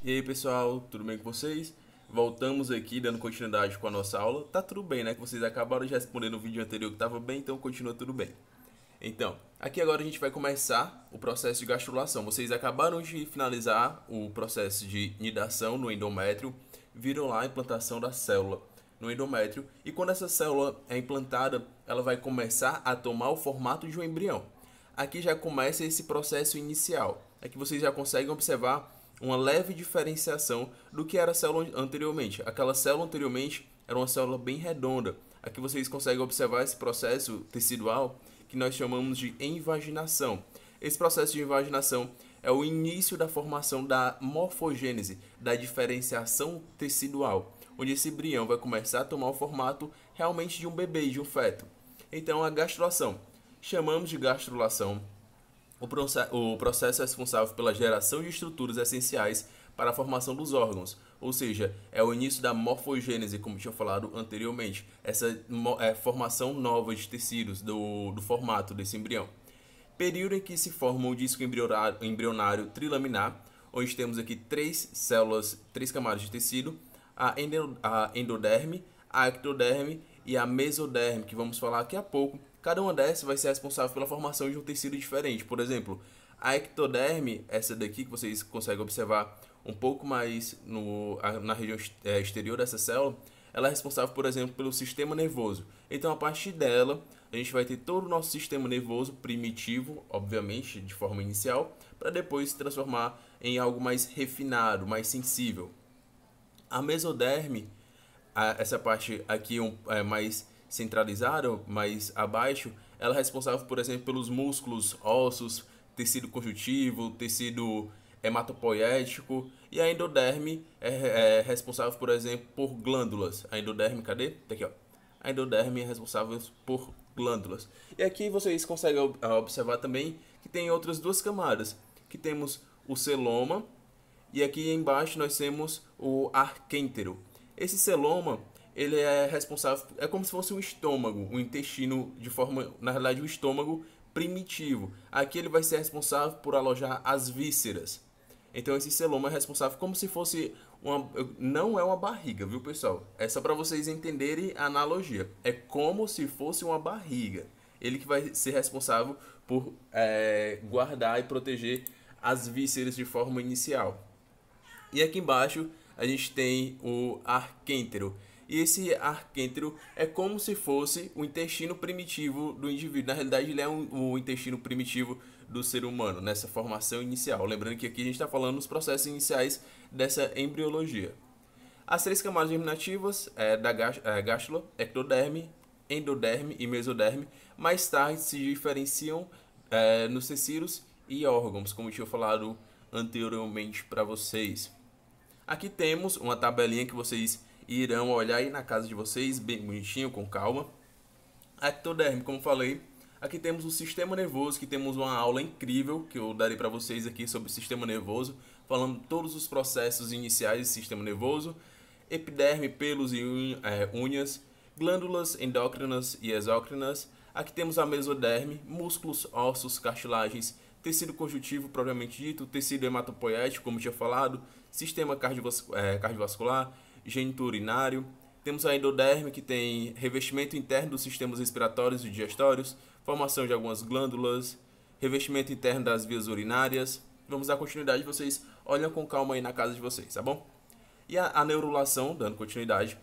E aí pessoal, tudo bem com vocês? Voltamos aqui dando continuidade com a nossa aula. Tá tudo bem, né? Que vocês acabaram de responder no vídeo anterior que tava bem, então continua tudo bem. Então, aqui agora a gente vai começar o processo de gastrulação. Vocês acabaram de finalizar o processo de nidação no endométrio, viram lá a implantação da célula no endométrio, e quando essa célula é implantada, ela vai começar a tomar o formato de um embrião. Aqui já começa esse processo inicial. Aqui vocês já conseguem observar uma leve diferenciação do que era a célula anteriormente. Aquela célula anteriormente era uma célula bem redonda. Aqui vocês conseguem observar esse processo tecidual que nós chamamos de invaginação. Esse processo de invaginação é o início da formação da morfogênese, da diferenciação tecidual, onde esse embrião vai começar a tomar o formato realmente de um bebê, de um feto. Então, a gastrulação. Chamamos de gastrulação o processo é responsável pela geração de estruturas essenciais para a formação dos órgãos, ou seja, é o início da morfogênese, como tinha falado anteriormente, essa formação nova de tecidos do formato desse embrião. Período em que se forma o disco embrionário trilaminar, onde temos aqui três células, três camadas de tecido, a endoderme, a ectoderme e a mesoderme, que vamos falar daqui a pouco. Cada uma dessas vai ser responsável pela formação de um tecido diferente. Por exemplo, a ectoderme, essa daqui que vocês conseguem observar um pouco mais na região exterior dessa célula, ela é responsável, por exemplo, pelo sistema nervoso. Então, a partir dela, a gente vai ter todo o nosso sistema nervoso primitivo, obviamente, de forma inicial, para depois se transformar em algo mais refinado, mais sensível. A mesoderme, essa parte aqui mais centralizada, mais abaixo, ela é responsável, por exemplo, pelos músculos, ossos, tecido conjuntivo, tecido hematopoético, e a endoderme é responsável, por exemplo, por glândulas. A endoderme, cadê? Tá aqui, ó. A endoderme é responsável por glândulas. E aqui vocês conseguem observar também que tem outras duas camadas, que temos o celoma, e aqui embaixo nós temos o arquêntero. Esse celoma, ele é responsável, é como se fosse um estômago, um intestino de forma, na realidade, um estômago primitivo. Aqui ele vai ser responsável por alojar as vísceras. Então esse celoma é responsável como se fosse não é uma barriga, viu pessoal? É só para vocês entenderem a analogia. É como se fosse uma barriga. Ele que vai ser responsável por guardar e proteger as vísceras de forma inicial. E aqui embaixo a gente tem o arquêntero. E esse arquêntero é como se fosse o intestino primitivo do indivíduo. Na realidade, ele é o intestino primitivo do ser humano, nessa formação inicial. Lembrando que aqui a gente está falando dos processos iniciais dessa embriologia. As três camadas germinativas da gástula, ectoderme, endoderme e mesoderme, mais tarde se diferenciam nos tecidos e órgãos, como eu tinha falado anteriormente para vocês. Aqui temos uma tabelinha que vocês irão olhar aí na casa de vocês, bem bonitinho, com calma. A ectoderme, como falei, aqui temos o sistema nervoso, que temos uma aula incrível que eu darei para vocês aqui sobre o sistema nervoso, falando todos os processos iniciais do sistema nervoso. Epiderme, pelos e unhas, glândulas endócrinas e exócrinas. Aqui temos a mesoderme, músculos, ossos, cartilagens, tecido conjuntivo propriamente dito, tecido hematopoético, como tinha falado, sistema cardiovascular, gênito urinário. Temos a endoderme, que tem revestimento interno dos sistemas respiratórios e digestórios, formação de algumas glândulas, revestimento interno das vias urinárias. Vamos dar continuidade, vocês olham com calma aí na casa de vocês, tá bom? E a neurulação, dando continuidade,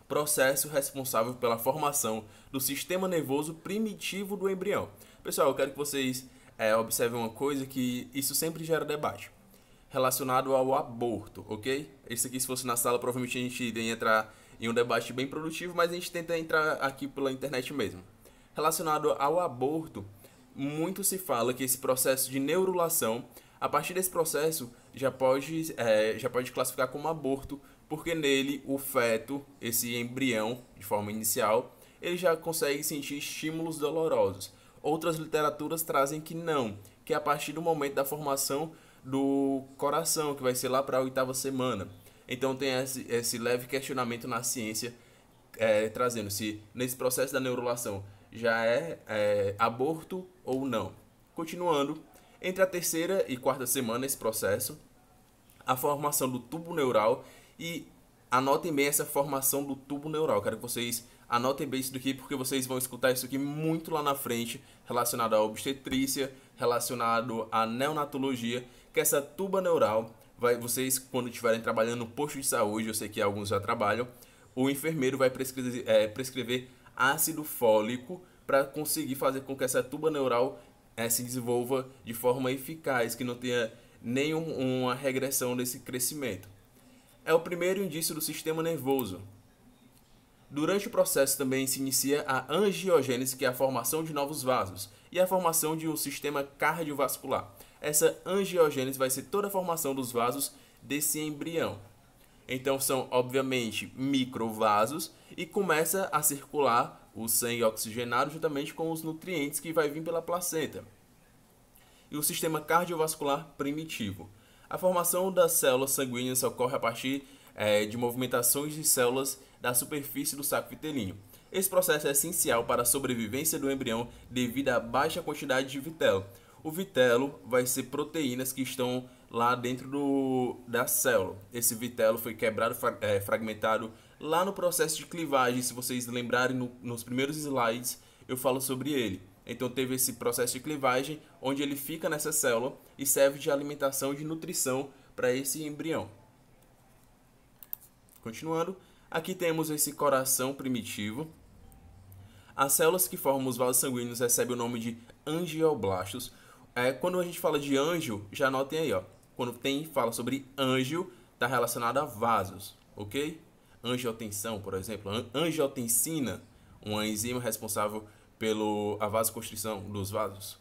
processo responsável pela formação do sistema nervoso primitivo do embrião. Pessoal, eu quero que vocês observem uma coisa que isso sempre gera debate, relacionado ao aborto, ok? Isso aqui, se fosse na sala, provavelmente a gente iria entrar em um debate bem produtivo, mas a gente tenta entrar aqui pela internet mesmo. Relacionado ao aborto, muito se fala que esse processo de neurulação, a partir desse processo, já pode classificar como aborto, porque nele o feto, esse embrião, de forma inicial, ele já consegue sentir estímulos dolorosos. Outras literaturas trazem que não, que é a partir do momento da formação do coração, que vai ser lá para a 8ª semana. Então tem esse leve questionamento na ciência, trazendo se nesse processo da neurulação já é aborto ou não. Continuando, entre a 3ª e 4ª semana esse processo, a formação do tubo neural e anotem bem essa formação do tubo neural. Quero que vocês anotem bem isso daqui porque vocês vão escutar isso aqui muito lá na frente, relacionado à obstetrícia, relacionado à neonatologia, que essa tuba neural, vocês quando estiverem trabalhando no posto de saúde, eu sei que alguns já trabalham, o enfermeiro vai prescrever ácido fólico para conseguir fazer com que essa tuba neural se desenvolva de forma eficaz, que não tenha nenhuma regressão nesse crescimento. É o primeiro indício do sistema nervoso. Durante o processo também se inicia a angiogênese, que é a formação de novos vasos, e a formação de um sistema cardiovascular. Essa angiogênese vai ser toda a formação dos vasos desse embrião. Então são, obviamente, microvasos e começa a circular o sangue oxigenado juntamente com os nutrientes que vai vir pela placenta. E o sistema cardiovascular primitivo. A formação das células sanguíneas ocorre a partir de movimentações de células da superfície do saco vitelíneo. Esse processo é essencial para a sobrevivência do embrião devido à baixa quantidade de vitelo. O vitelo vai ser proteínas que estão lá dentro da célula. Esse vitelo foi quebrado, fragmentado lá no processo de clivagem. Se vocês lembrarem nos primeiros slides, eu falo sobre ele. Então teve esse processo de clivagem onde ele fica nessa célula e serve de alimentação, de nutrição para esse embrião. Continuando, aqui temos esse coração primitivo. As células que formam os vasos sanguíneos recebem o nome de angioblastos. Quando a gente fala de ângio, já anotem aí, ó. Quando fala sobre ângio, está relacionado a vasos, ok? Angiotensão, por exemplo, angiotensina, uma enzima responsável pela vasoconstrição dos vasos.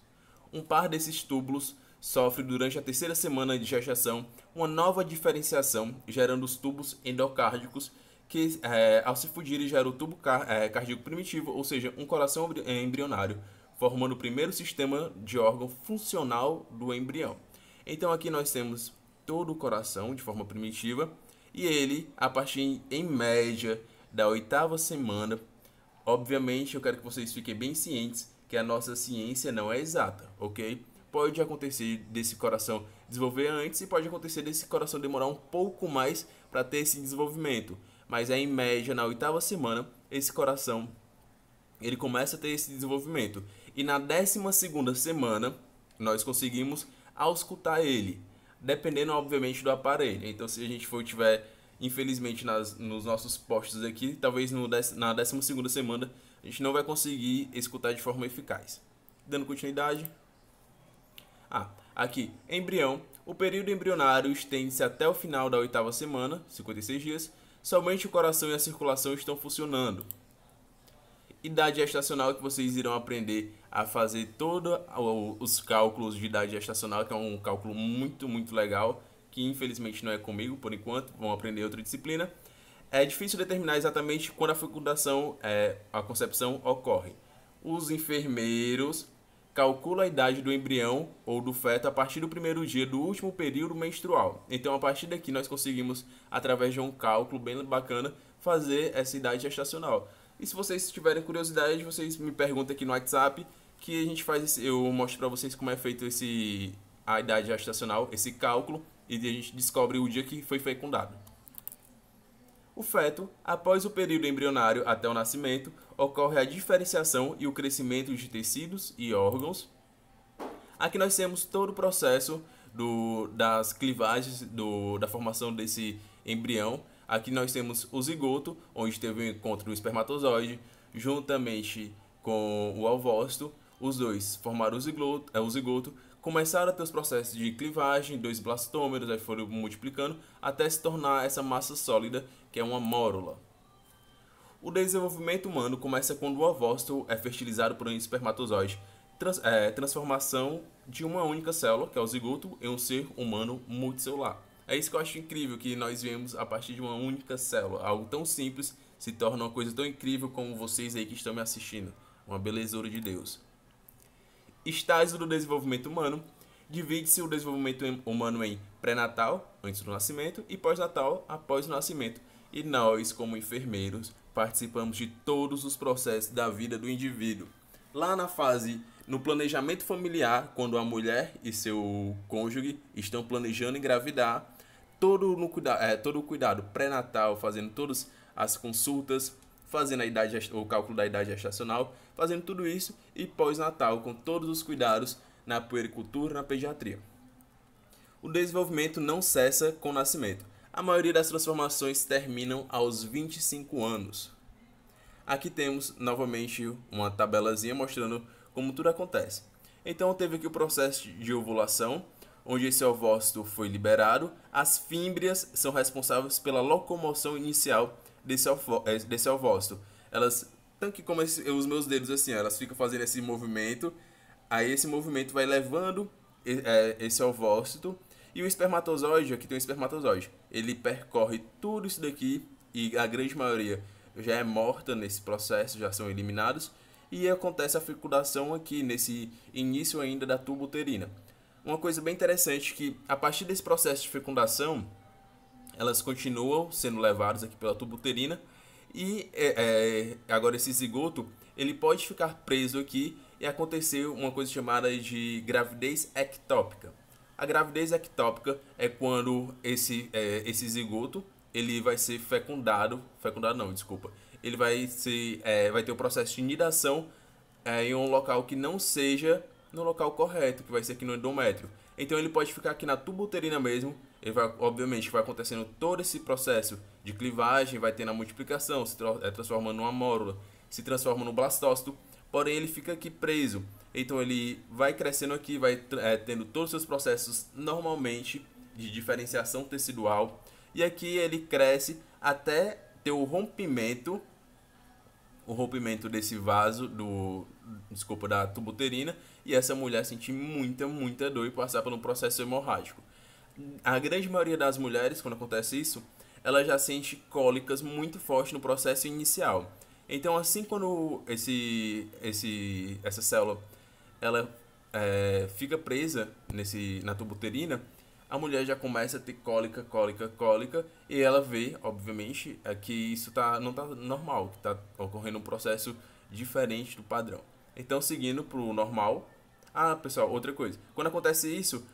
Um par desses túbulos sofre durante a terceira semana de gestação uma nova diferenciação, gerando os tubos endocárdicos, que ao se fundirem gera o tubo cardíaco primitivo, ou seja, um coração embrionário, formando o primeiro sistema de órgão funcional do embrião. Então aqui nós temos todo o coração de forma primitiva e ele, a partir em média da 8ª semana, obviamente eu quero que vocês fiquem bem cientes que a nossa ciência não é exata, ok? Pode acontecer desse coração desenvolver antes e pode acontecer desse coração demorar um pouco mais para ter esse desenvolvimento, mas em média na 8ª semana esse coração ele começa a ter esse desenvolvimento. E na 12ª semana, nós conseguimos auscultar ele, dependendo, obviamente, do aparelho. Então, se a gente tiver, infelizmente, nos nossos postos aqui, talvez na 12ª semana, a gente não vai conseguir escutar de forma eficaz. Dando continuidade. Aqui, embrião. O período embrionário estende-se até o final da 8ª semana, 56 dias. Somente o coração e a circulação estão funcionando. Idade gestacional, que vocês irão aprender a fazer todos os cálculos de idade gestacional, que é um cálculo muito, muito legal, que infelizmente não é comigo por enquanto, vão aprender outra disciplina. É difícil determinar exatamente quando a fecundação, a concepção ocorre. Os enfermeiros calculam a idade do embrião ou do feto a partir do primeiro dia do último período menstrual. Então, a partir daqui, nós conseguimos, através de um cálculo bem bacana, fazer essa idade gestacional. E se vocês tiverem curiosidade, vocês me perguntam aqui no WhatsApp que a gente eu mostro para vocês como é feito a idade gestacional, esse cálculo, e a gente descobre o dia que foi fecundado. O feto, após o período embrionário até o nascimento, ocorre a diferenciação e o crescimento de tecidos e órgãos. Aqui nós temos todo o processo das clivagens, da formação desse embrião. Aqui nós temos o zigoto, onde teve o encontro do espermatozoide, juntamente com o ovócito. Os dois formaram o zigoto, começaram a ter os processos de clivagem, 2 blastômeros, aí foram multiplicando, até se tornar essa massa sólida, que é uma mórula. O desenvolvimento humano começa quando o ovócito é fertilizado por um espermatozoide, transformação de uma única célula, que é o zigoto, em um ser humano multicelular. É isso que eu acho incrível, que nós vemos a partir de uma única célula. Algo tão simples se torna uma coisa tão incrível como vocês aí que estão me assistindo. Uma belezura de Deus. Estágios do desenvolvimento humano. Divide-se o desenvolvimento humano em pré-natal, antes do nascimento, e pós-natal, após o nascimento. E nós, como enfermeiros, participamos de todos os processos da vida do indivíduo. Lá no planejamento familiar, quando a mulher e seu cônjuge estão planejando engravidar, todo o cuidado pré-natal, fazendo todas as consultas, fazendo o cálculo da idade gestacional, fazendo tudo isso, e pós-natal com todos os cuidados na puericultura e na pediatria. O desenvolvimento não cessa com o nascimento. A maioria das transformações terminam aos 25 anos. Aqui temos novamente uma tabelazinha mostrando como tudo acontece. Então teve aqui o processo de ovulação, onde esse ovócito foi liberado. As fímbrias são responsáveis pela locomoção inicial desse ovócito. Elas, tanto que como os meus dedos assim, elas ficam fazendo esse movimento, aí esse movimento vai levando esse ovócito, e o espermatozoide, aqui tem o espermatozoide, ele percorre tudo isso daqui, e a grande maioria já é morta nesse processo, já são eliminados, e acontece a fecundação aqui, nesse início ainda da tuba uterina. Uma coisa bem interessante é que, a partir desse processo de fecundação, elas continuam sendo levadas aqui pela tuba uterina, e agora esse zigoto, ele pode ficar preso aqui e acontecer uma coisa chamada de gravidez ectópica. A gravidez ectópica é quando esse zigoto ele vai ser ele vai ter o processo de nidação em um local que não seja no local correto, que vai ser aqui no endométrio. Então ele pode ficar aqui na tuba uterina mesmo, obviamente vai acontecendo todo esse processo de clivagem, vai tendo a multiplicação, se transformando numa mórula, se transforma no blastócito, porém ele fica aqui preso. Então ele vai crescendo aqui, vai tendo todos os seus processos normalmente de diferenciação tecidual, e aqui ele cresce até ter o rompimento desse vaso da tuba uterina, e essa mulher sentir muita dor e passar por um processo hemorrágico. A grande maioria das mulheres, quando acontece isso, ela já sente cólicas muito fortes no processo inicial. Então, assim, quando essa célula ela fica presa na tuba uterina, a mulher já começa a ter cólica, e ela vê, obviamente, que isso não está normal, que está ocorrendo um processo diferente do padrão. Então, seguindo para o normal. Pessoal, outra coisa. Quando acontece isso,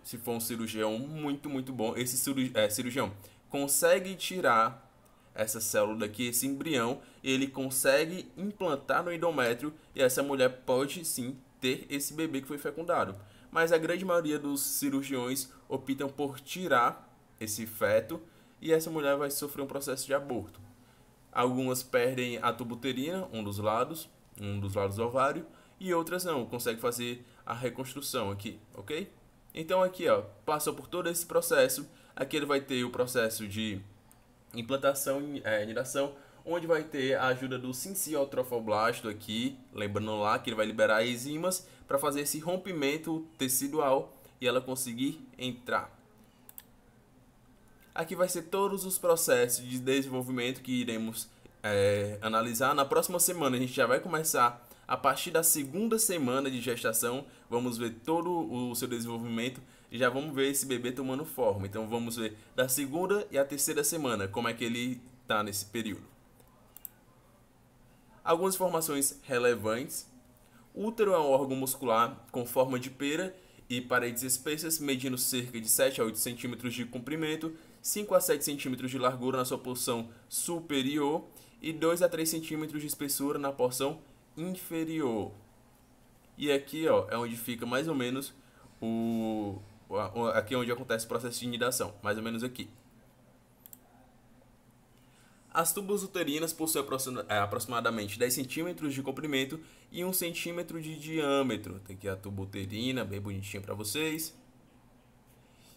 se for um cirurgião muito bom, esse cirurgião consegue tirar essa célula daqui, esse embrião, e ele consegue implantar no endométrio, e essa mulher pode sim ter esse bebê que foi fecundado. Mas a grande maioria dos cirurgiões optam por tirar esse feto, e essa mulher vai sofrer um processo de aborto. Algumas perdem a tuba uterina, um dos lados do ovário, e outras não, conseguem fazer a reconstrução aqui, ok? Então aqui, passou por todo esse processo. Aqui ele vai ter o processo de implantação e nidação, onde vai ter a ajuda do sinciotrofoblasto aqui, lembrando lá que ele vai liberar enzimas para fazer esse rompimento tecidual e ela conseguir entrar. Aqui vai ser todos os processos de desenvolvimento que iremos analisar. Na próxima semana a gente já vai começar, a partir da segunda semana de gestação, vamos ver todo o seu desenvolvimento e já vamos ver esse bebê tomando forma. Então vamos ver da segunda e a terceira semana, como é que ele está nesse período. Algumas informações relevantes. O útero é um órgão muscular com forma de pera e paredes espessas, medindo cerca de 7 a 8 centímetros de comprimento, 5 a 7 centímetros de largura na sua porção superior e 2 a 3 centímetros de espessura na porção inferior. E aqui é onde fica mais ou menos aqui é onde acontece o processo de nidação, mais ou menos aqui. As tubas uterinas possuem aproximadamente 10 centímetros de comprimento e 1 centímetro de diâmetro. Tem aqui a tuba uterina, bem bonitinha para vocês.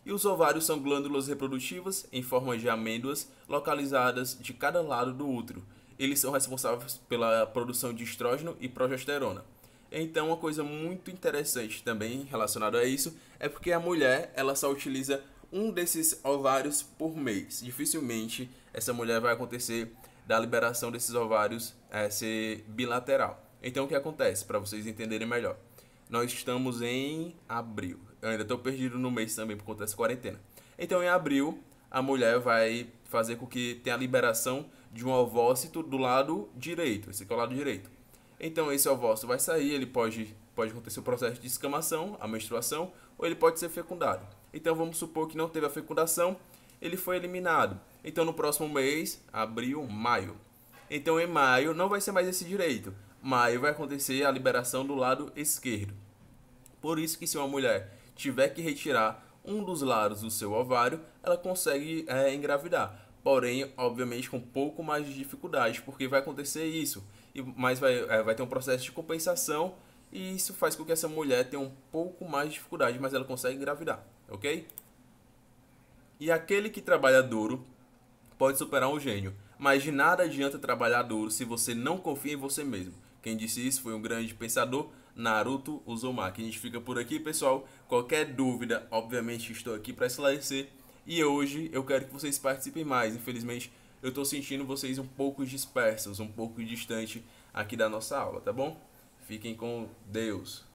E os ovários são glândulas reprodutivas em forma de amêndoas localizadas de cada lado do útero. Eles são responsáveis pela produção de estrógeno e progesterona. Então, uma coisa muito interessante também relacionada a isso é porque a mulher ela só utiliza um desses ovários por mês. Dificilmente essa mulher vai acontecer da liberação desses ovários ser bilateral. Então, o que acontece? Para vocês entenderem melhor. Nós estamos em abril. Eu ainda estou perdido no mês também por conta dessa quarentena. Então, em abril, a mulher vai fazer com que tenha a liberação de um ovócito do lado direito. Esse aqui é o lado direito. Então, esse ovócito vai sair, ele pode acontecer o processo de descamação, a menstruação, ou ele pode ser fecundado. Então vamos supor que não teve a fecundação, ele foi eliminado. Então no próximo mês, abril, maio. Então em maio não vai ser mais esse direito. Maio vai acontecer a liberação do lado esquerdo. Por isso que se uma mulher tiver que retirar um dos lados do seu ovário, ela consegue engravidar. Porém, obviamente, com um pouco mais de dificuldade, porque vai acontecer isso. Mas vai ter um processo de compensação e isso faz com que essa mulher tenha um pouco mais de dificuldade, mas ela consegue engravidar, ok? E aquele que trabalha duro pode superar um gênio, mas de nada adianta trabalhar duro se você não confia em você mesmo. Quem disse isso foi um grande pensador, Naruto Uzumaki. A gente fica por aqui, pessoal. Qualquer dúvida, obviamente estou aqui para esclarecer. E hoje eu quero que vocês participem mais. Infelizmente, eu estou sentindo vocês um pouco dispersos, um pouco distante aqui da nossa aula, tá bom? Fiquem com Deus.